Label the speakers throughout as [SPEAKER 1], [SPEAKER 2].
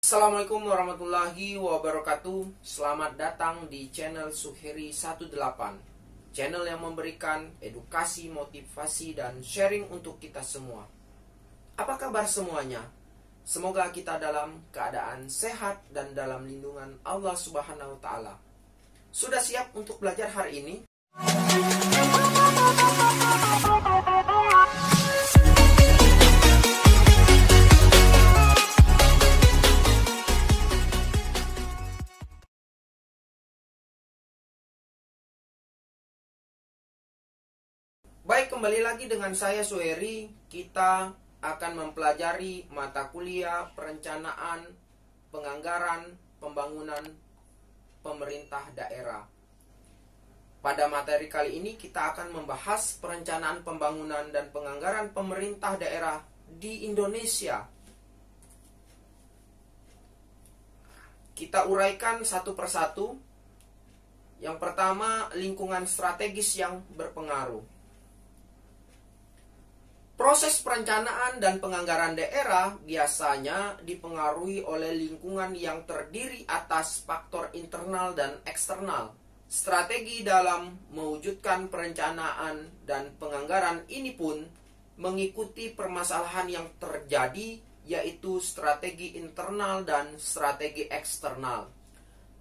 [SPEAKER 1] Assalamualaikum warahmatullahi wabarakatuh. Selamat datang di channel Suheri 18, channel yang memberikan edukasi, motivasi, dan sharing untuk kita semua. Apa kabar semuanya? Semoga kita dalam keadaan sehat dan dalam lindungan Allah Subhanahu wa Ta'ala. Sudah siap untuk belajar hari ini? Baik, kembali lagi dengan saya Suheri. Kita akan mempelajari mata kuliah perencanaan, penganggaran, pembangunan pemerintah daerah. Pada materi kali ini kita akan membahas perencanaan pembangunan dan penganggaran pemerintah daerah di Indonesia. Kita uraikan satu persatu. Yang pertama, lingkungan strategis yang berpengaruh. Proses perencanaan dan penganggaran daerah biasanya dipengaruhi oleh lingkungan yang terdiri atas faktor internal dan eksternal. Strategi dalam mewujudkan perencanaan dan penganggaran ini pun mengikuti permasalahan yang terjadi, yaitu strategi internal dan strategi eksternal.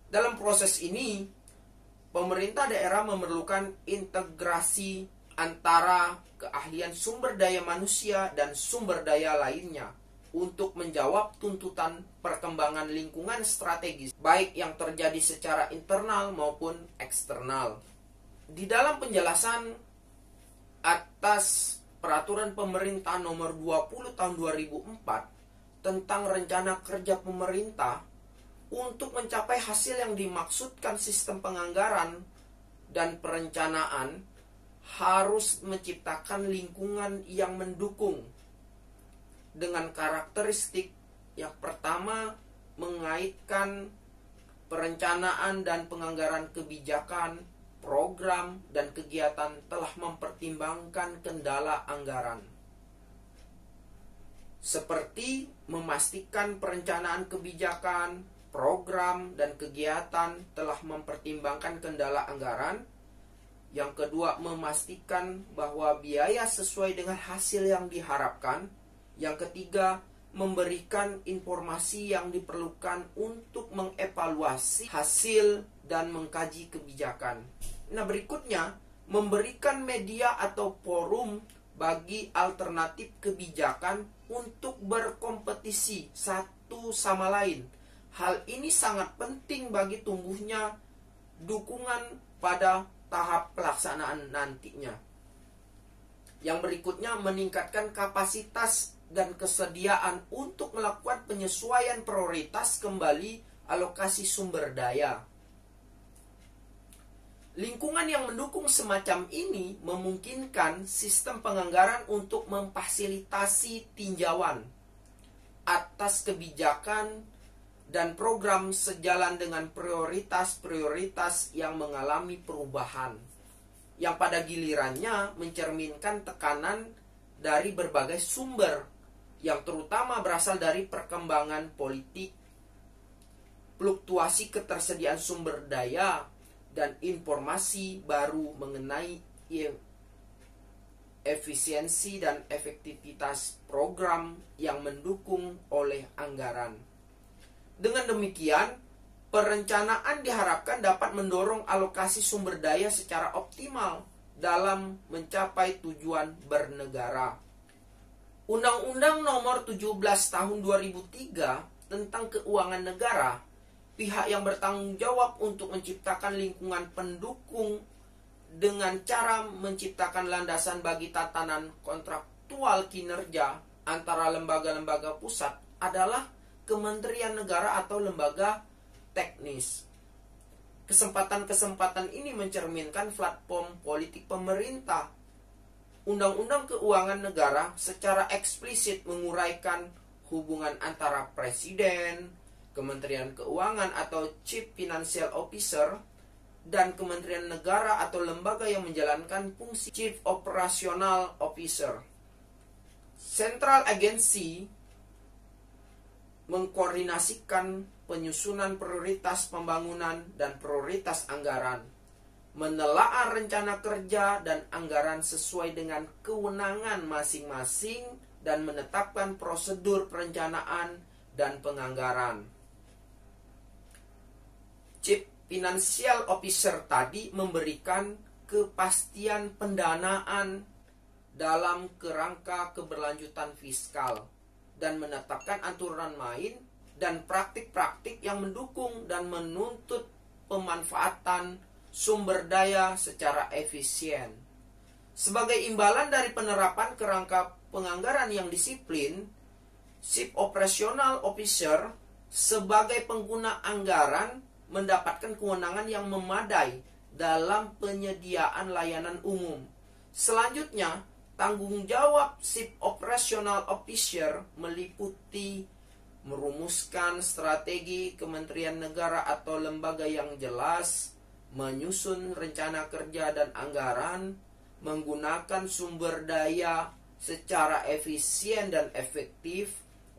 [SPEAKER 1] Dalam proses ini, pemerintah daerah memerlukan integrasi antara keahlian sumber daya manusia dan sumber daya lainnya untuk menjawab tuntutan perkembangan lingkungan strategis, baik yang terjadi secara internal maupun eksternal. Di dalam penjelasan atas Peraturan Pemerintah Nomor 20 Tahun 2004 tentang rencana kerja pemerintah untuk mencapai hasil yang dimaksudkan, sistem penganggaran dan perencanaan harus menciptakan lingkungan yang mendukung dengan karakteristik yang pertama, mengaitkan perencanaan dan penganggaran kebijakan, program, dan kegiatan telah mempertimbangkan kendala anggaran. Seperti memastikan perencanaan kebijakan, program, dan kegiatan telah mempertimbangkan kendala anggaran. Yang kedua, memastikan bahwa biaya sesuai dengan hasil yang diharapkan. Yang ketiga, memberikan informasi yang diperlukan untuk mengevaluasi hasil dan mengkaji kebijakan. Nah, berikutnya, memberikan media atau forum bagi alternatif kebijakan untuk berkompetisi satu sama lain. Hal ini sangat penting bagi tumbuhnya dukungan pada tahap pelaksanaan nantinya. Yang berikutnya, meningkatkan kapasitas dan kesediaan untuk melakukan penyesuaian prioritas kembali alokasi sumber daya. Lingkungan yang mendukung semacam ini memungkinkan sistem penganggaran untuk memfasilitasi tinjauan atas kebijakan dan program sejalan dengan prioritas-prioritas yang mengalami perubahan, yang pada gilirannya mencerminkan tekanan dari berbagai sumber, yang terutama berasal dari perkembangan politik, fluktuasi ketersediaan sumber daya, dan informasi baru mengenai efisiensi dan efektivitas program yang mendukung oleh anggaran. Dengan demikian, perencanaan diharapkan dapat mendorong alokasi sumber daya secara optimal dalam mencapai tujuan bernegara. Undang-Undang Nomor 17 Tahun 2003 tentang Keuangan Negara, pihak yang bertanggung jawab untuk menciptakan lingkungan pendukung dengan cara menciptakan landasan bagi tatanan kontraktual kinerja antara lembaga-lembaga pusat adalah Kementerian Negara atau lembaga teknis. Kesempatan-kesempatan ini mencerminkan platform politik pemerintah. Undang-Undang Keuangan Negara secara eksplisit menguraikan hubungan antara Presiden, Kementerian Keuangan atau Chief Financial Officer, dan Kementerian Negara atau lembaga yang menjalankan fungsi Chief Operational Officer. Central Agency mengkoordinasikan penyusunan prioritas pembangunan dan prioritas anggaran, menelaah rencana kerja dan anggaran sesuai dengan kewenangan masing-masing, dan menetapkan prosedur perencanaan dan penganggaran. Chief Financial Officer tadi memberikan kepastian pendanaan dalam kerangka keberlanjutan fiskal dan menetapkan aturan main dan praktik-praktik yang mendukung dan menuntut pemanfaatan sumber daya secara efisien. Sebagai imbalan dari penerapan kerangka penganggaran yang disiplin, Chief Operational Officer sebagai pengguna anggaran mendapatkan kewenangan yang memadai dalam penyediaan layanan umum. Selanjutnya, tanggung jawab Chief Operational Officer meliputi merumuskan strategi kementerian negara atau lembaga yang jelas, menyusun rencana kerja dan anggaran, menggunakan sumber daya secara efisien dan efektif,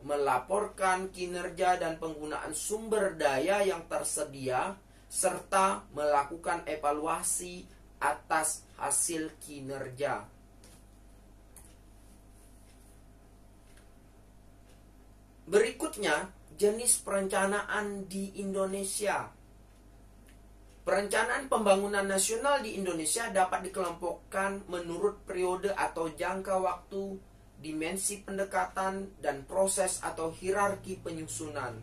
[SPEAKER 1] melaporkan kinerja dan penggunaan sumber daya yang tersedia, serta melakukan evaluasi atas hasil kinerja. Berikutnya, jenis perencanaan di Indonesia. Perencanaan pembangunan nasional di Indonesia dapat dikelompokkan menurut periode atau jangka waktu, dimensi pendekatan, dan proses atau hierarki penyusunan.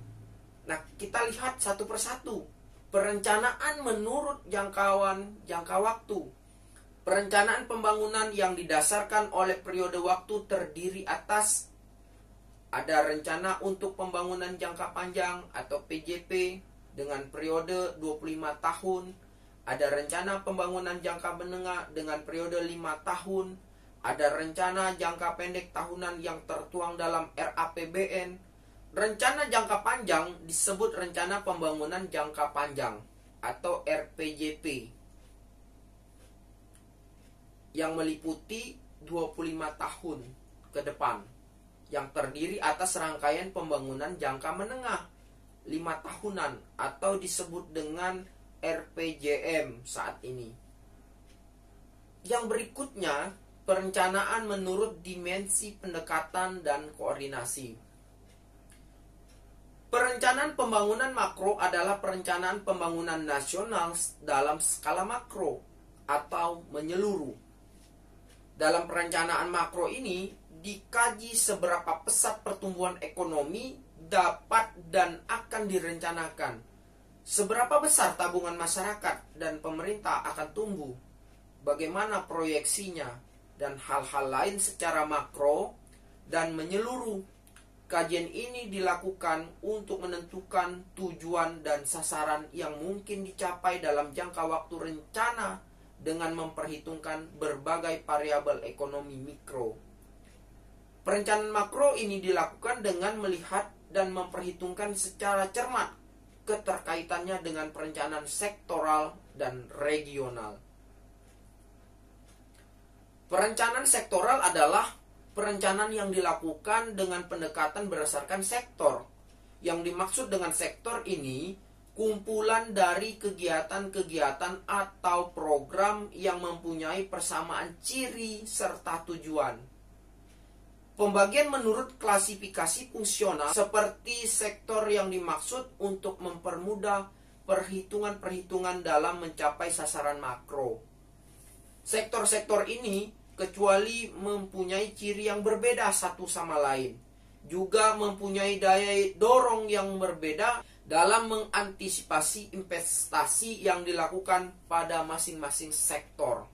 [SPEAKER 1] Nah, kita lihat satu persatu. Perencanaan menurut jangka waktu. Perencanaan pembangunan yang didasarkan oleh periode waktu terdiri atas ada rencana untuk pembangunan jangka panjang atau PJP dengan periode 25 tahun. Ada rencana pembangunan jangka menengah dengan periode 5 tahun. Ada rencana jangka pendek tahunan yang tertuang dalam RAPBN. Rencana jangka panjang disebut rencana pembangunan jangka panjang atau RPJP yang meliputi 25 tahun ke depan, yang terdiri atas rangkaian pembangunan jangka menengah 5 tahunan atau disebut dengan RPJM saat ini. Yang berikutnya, perencanaan menurut dimensi pendekatan dan koordinasi. Perencanaan pembangunan makro adalah perencanaan pembangunan nasional dalam skala makro atau menyeluruh. Dalam perencanaan makro ini dikaji seberapa pesat pertumbuhan ekonomi dapat dan akan direncanakan, seberapa besar tabungan masyarakat dan pemerintah akan tumbuh, bagaimana proyeksinya, dan hal-hal lain secara makro dan menyeluruh. Kajian ini dilakukan untuk menentukan tujuan dan sasaran yang mungkin dicapai dalam jangka waktu rencana dengan memperhitungkan berbagai variabel ekonomi mikro. Perencanaan makro ini dilakukan dengan melihat dan memperhitungkan secara cermat keterkaitannya dengan perencanaan sektoral dan regional. Perencanaan sektoral adalah perencanaan yang dilakukan dengan pendekatan berdasarkan sektor. Yang dimaksud dengan sektor ini kumpulan dari kegiatan-kegiatan atau program yang mempunyai persamaan ciri serta tujuan. Pembagian menurut klasifikasi fungsional seperti sektor yang dimaksud untuk mempermudah perhitungan-perhitungan dalam mencapai sasaran makro. Sektor-sektor ini kecuali mempunyai ciri yang berbeda satu sama lain, juga mempunyai daya dorong yang berbeda dalam mengantisipasi investasi yang dilakukan pada masing-masing sektor.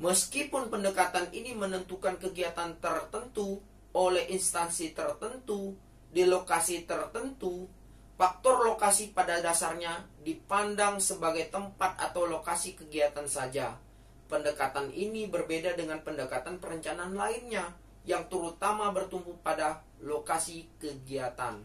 [SPEAKER 1] Meskipun pendekatan ini menentukan kegiatan tertentu oleh instansi tertentu di lokasi tertentu, faktor lokasi pada dasarnya dipandang sebagai tempat atau lokasi kegiatan saja. Pendekatan ini berbeda dengan pendekatan perencanaan lainnya yang terutama bertumpu pada lokasi kegiatan.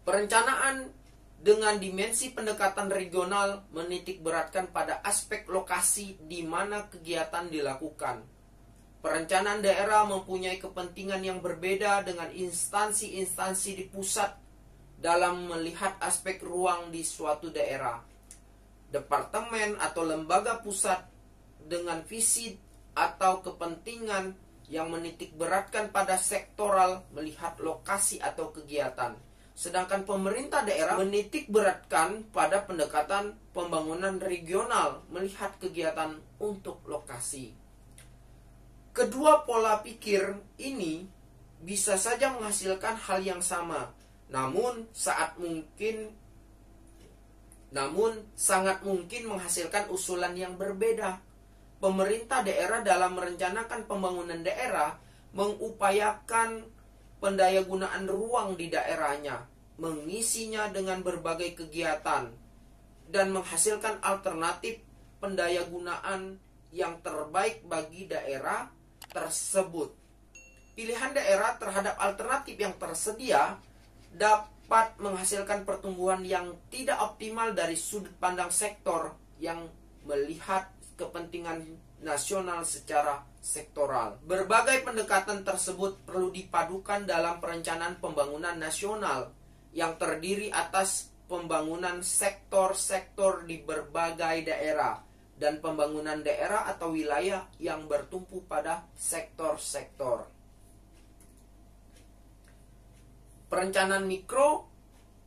[SPEAKER 1] Perencanaan dengan dimensi pendekatan regional menitik beratkan pada aspek lokasi di mana kegiatan dilakukan. Perencanaan daerah mempunyai kepentingan yang berbeda dengan instansi-instansi di pusat dalam melihat aspek ruang di suatu daerah. Departemen atau lembaga pusat dengan visi atau kepentingan yang menitikberatkan pada sektoral melihat lokasi atau kegiatan. Sedangkan pemerintah daerah menitikberatkan pada pendekatan pembangunan regional melihat kegiatan untuk lokasi. Kedua pola pikir ini bisa saja menghasilkan hal yang sama, namun sangat mungkin menghasilkan usulan yang berbeda. Pemerintah daerah dalam merencanakan pembangunan daerah mengupayakan pendayagunaan ruang di daerahnya, mengisinya dengan berbagai kegiatan, dan menghasilkan alternatif pendayagunaan yang terbaik bagi daerah tersebut. Pilihan daerah terhadap alternatif yang tersedia dapat menghasilkan pertumbuhan yang tidak optimal dari sudut pandang sektor yang melihat kepentingan nasional secara sektoral. Berbagai pendekatan tersebut perlu dipadukan dalam perencanaan pembangunan nasional yang terdiri atas pembangunan sektor-sektor di berbagai daerah dan pembangunan daerah atau wilayah yang bertumpu pada sektor-sektor. Perencanaan mikro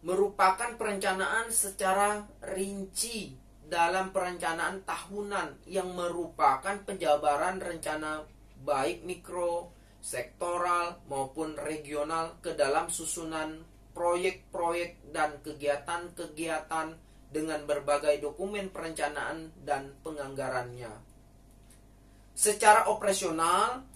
[SPEAKER 1] merupakan perencanaan secara rinci dalam perencanaan tahunan yang merupakan penjabaran rencana baik mikro, sektoral maupun regional ke dalam susunan proyek-proyek dan kegiatan-kegiatan dengan berbagai dokumen perencanaan dan penganggarannya. Secara operasional,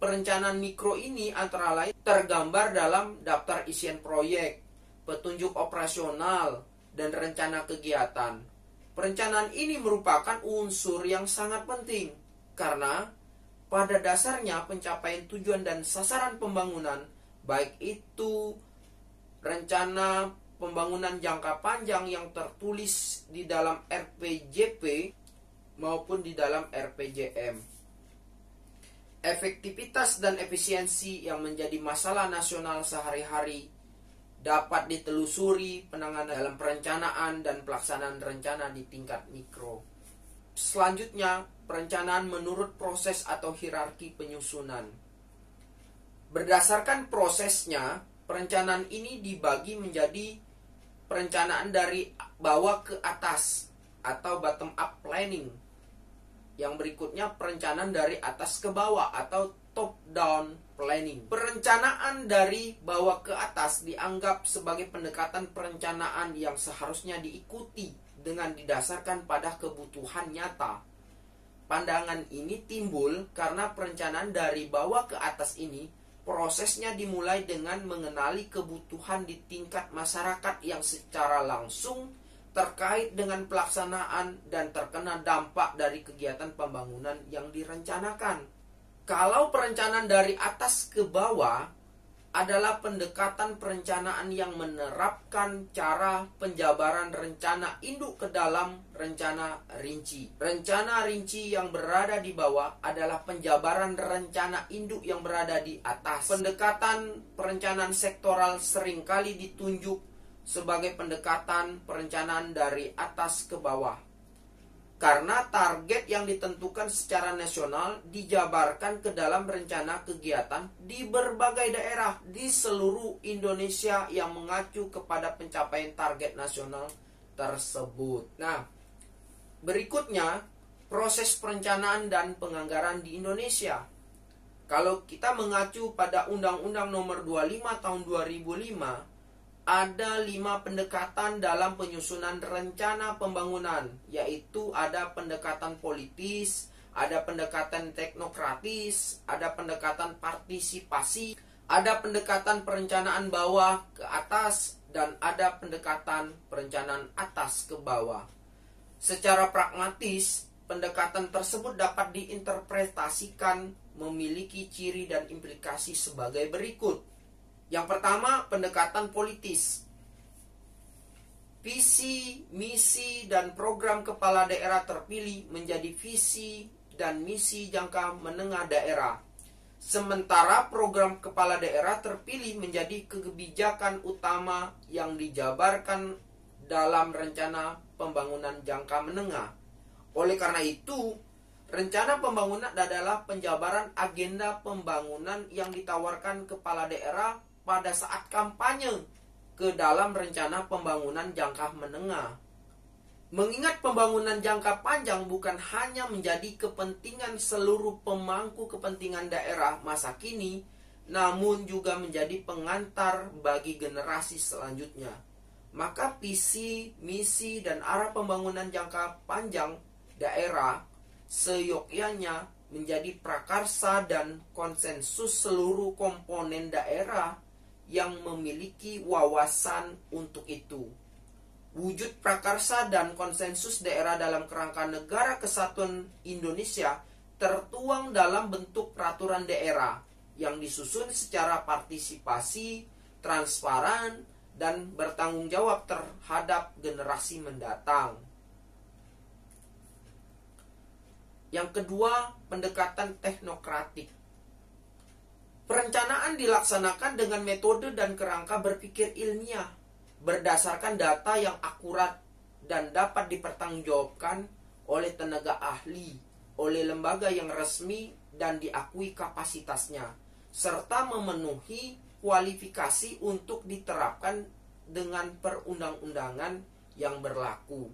[SPEAKER 1] perencanaan mikro ini antara lain tergambar dalam daftar isian proyek, petunjuk operasional, dan rencana kegiatan. Perencanaan ini merupakan unsur yang sangat penting karena pada dasarnya pencapaian tujuan dan sasaran pembangunan, baik itu rencana pembangunan jangka panjang yang tertulis di dalam RPJP maupun di dalam RPJM. Efektivitas dan efisiensi yang menjadi masalah nasional sehari-hari dapat ditelusuri penanganan dalam perencanaan dan pelaksanaan rencana di tingkat mikro. Selanjutnya, perencanaan menurut proses atau hierarki penyusunan. Berdasarkan prosesnya, perencanaan ini dibagi menjadi perencanaan dari bawah ke atas atau bottom up planning. Yang berikutnya perencanaan dari atas ke bawah atau top down planning. Perencanaan dari bawah ke atas dianggap sebagai pendekatan perencanaan yang seharusnya diikuti dengan didasarkan pada kebutuhan nyata. Pandangan ini timbul karena perencanaan dari bawah ke atas ini prosesnya dimulai dengan mengenali kebutuhan di tingkat masyarakat yang secara langsung terkait dengan pelaksanaan dan terkena dampak dari kegiatan pembangunan yang direncanakan. Kalau perencanaan dari atas ke bawah adalah pendekatan perencanaan yang menerapkan cara penjabaran rencana induk ke dalam rencana rinci. Rencana rinci yang berada di bawah adalah penjabaran rencana induk yang berada di atas. Pendekatan perencanaan sektoral seringkali ditunjuk sebagai pendekatan perencanaan dari atas ke bawah. Karena target yang ditentukan secara nasional dijabarkan ke dalam rencana kegiatan di berbagai daerah di seluruh Indonesia yang mengacu kepada pencapaian target nasional tersebut. Nah, berikutnya proses perencanaan dan penganggaran di Indonesia. Kalau kita mengacu pada Undang-Undang Nomor 25 Tahun 2005, ada 5 pendekatan dalam penyusunan rencana pembangunan, yaitu ada pendekatan politis, ada pendekatan teknokratis, ada pendekatan partisipasi, ada pendekatan perencanaan bawah ke atas, dan ada pendekatan perencanaan atas ke bawah. Secara pragmatis, pendekatan tersebut dapat diinterpretasikan memiliki ciri dan implikasi sebagai berikut. Yang pertama, pendekatan politis. Visi, misi, dan program kepala daerah terpilih menjadi visi, dan misi jangka menengah daerah. Sementara program kepala daerah terpilih menjadi kebijakan utama yang dijabarkan dalam rencana pembangunan jangka menengah. Oleh karena itu, rencana pembangunan adalah penjabaran agenda pembangunan yang ditawarkan kepala daerah pada saat kampanye ke dalam rencana pembangunan jangka menengah. Mengingat pembangunan jangka panjang bukan hanya menjadi kepentingan seluruh pemangku kepentingan daerah masa kini, namun juga menjadi pengantar bagi generasi selanjutnya. Maka visi, misi, dan arah pembangunan jangka panjang daerah seyogyanya menjadi prakarsa dan konsensus seluruh komponen daerah yang memiliki wawasan untuk itu. Wujud prakarsa dan konsensus daerah dalam kerangka Negara Kesatuan Indonesia tertuang dalam bentuk peraturan daerah yang disusun secara partisipasi, transparan, dan bertanggung jawab terhadap generasi mendatang. Yang kedua, pendekatan teknokratik. Perencanaan dilaksanakan dengan metode dan kerangka berpikir ilmiah, berdasarkan data yang akurat dan dapat dipertanggungjawabkan oleh tenaga ahli, oleh lembaga yang resmi dan diakui kapasitasnya, serta memenuhi kualifikasi untuk diterapkan dengan perundang-undangan yang berlaku.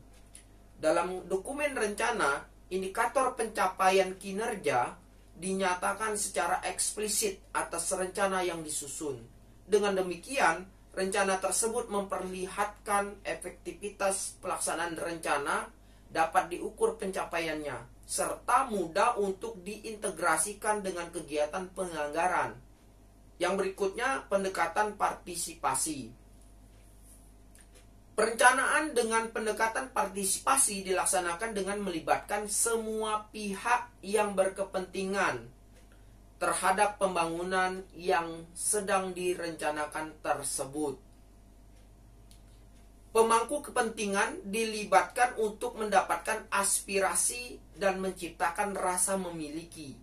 [SPEAKER 1] Dalam dokumen rencana, indikator pencapaian kinerja dinyatakan secara eksplisit atas rencana yang disusun. Dengan demikian, rencana tersebut memperlihatkan efektivitas pelaksanaan rencana dapat diukur pencapaiannya, serta mudah untuk diintegrasikan dengan kegiatan penganggaran. Yang berikutnya, pendekatan partisipasi. Perencanaan dengan pendekatan partisipasi dilaksanakan dengan melibatkan semua pihak yang berkepentingan terhadap pembangunan yang sedang direncanakan tersebut. Pemangku kepentingan dilibatkan untuk mendapatkan aspirasi dan menciptakan rasa memiliki.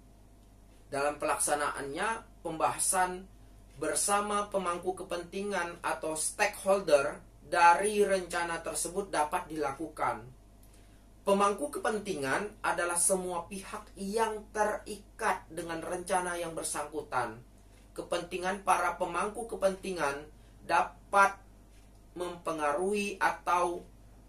[SPEAKER 1] Dalam pelaksanaannya, pembahasan bersama pemangku kepentingan atau stakeholder dari rencana tersebut dapat dilakukan. Pemangku kepentingan adalah semua pihak yang terikat dengan rencana yang bersangkutan. Kepentingan para pemangku kepentingan dapat mempengaruhi atau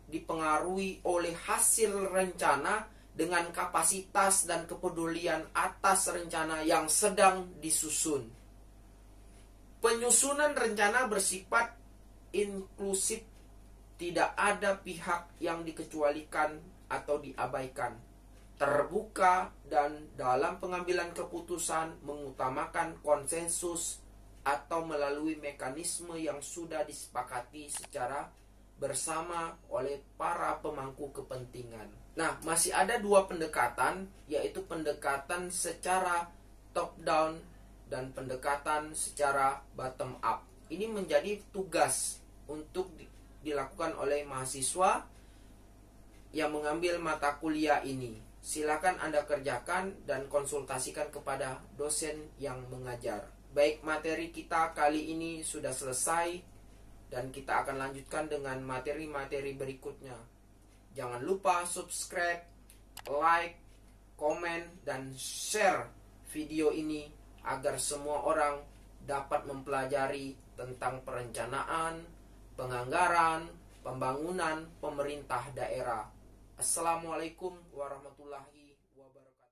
[SPEAKER 1] dipengaruhi oleh hasil rencana dengan kapasitas dan kepedulian atas rencana yang sedang disusun. Penyusunan rencana bersifat inklusif, tidak ada pihak yang dikecualikan atau diabaikan, terbuka, dan dalam pengambilan keputusan mengutamakan konsensus atau melalui mekanisme yang sudah disepakati secara bersama oleh para pemangku kepentingan. Nah, masih ada dua pendekatan, yaitu pendekatan secara top down dan pendekatan secara bottom up. Ini menjadi tugas untuk dilakukan oleh mahasiswa yang mengambil mata kuliah ini. Silakan Anda kerjakan dan konsultasikan kepada dosen yang mengajar. Baik, materi kita kali ini sudah selesai dan kita akan lanjutkan dengan materi-materi berikutnya. Jangan lupa subscribe, like, komen, dan share video ini agar semua orang dapat mempelajari tentang perencanaan, penganggaran, pembangunan pemerintah daerah. Assalamualaikum warahmatullahi wabarakatuh.